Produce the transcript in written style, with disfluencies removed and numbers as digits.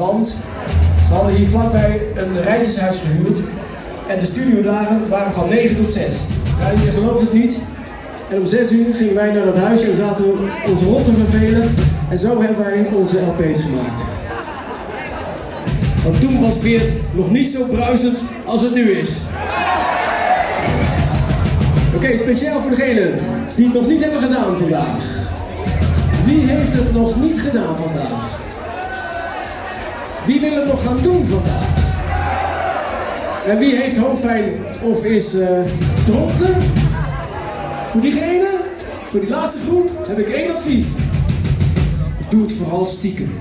Want ze hadden hier vlakbij een rijtjeshuis gehuurd en de studiodagen waren van 9 tot 6. Ja, je gelooft het niet. En om 6 uur gingen wij naar dat huisje en zaten we ons rond te vervelen. En zo hebben wij onze LP's gemaakt. Want toen was Weert nog niet zo bruisend als het nu is. Oké, speciaal voor degenen die het nog niet hebben gedaan vandaag. Wie heeft het nog niet gedaan vandaag? Wie wil het nog gaan doen vandaag? En wie heeft hoofdpijn of is dronken? Voor diegene, voor die laatste groep, heb ik één advies. Doe het vooral stiekem.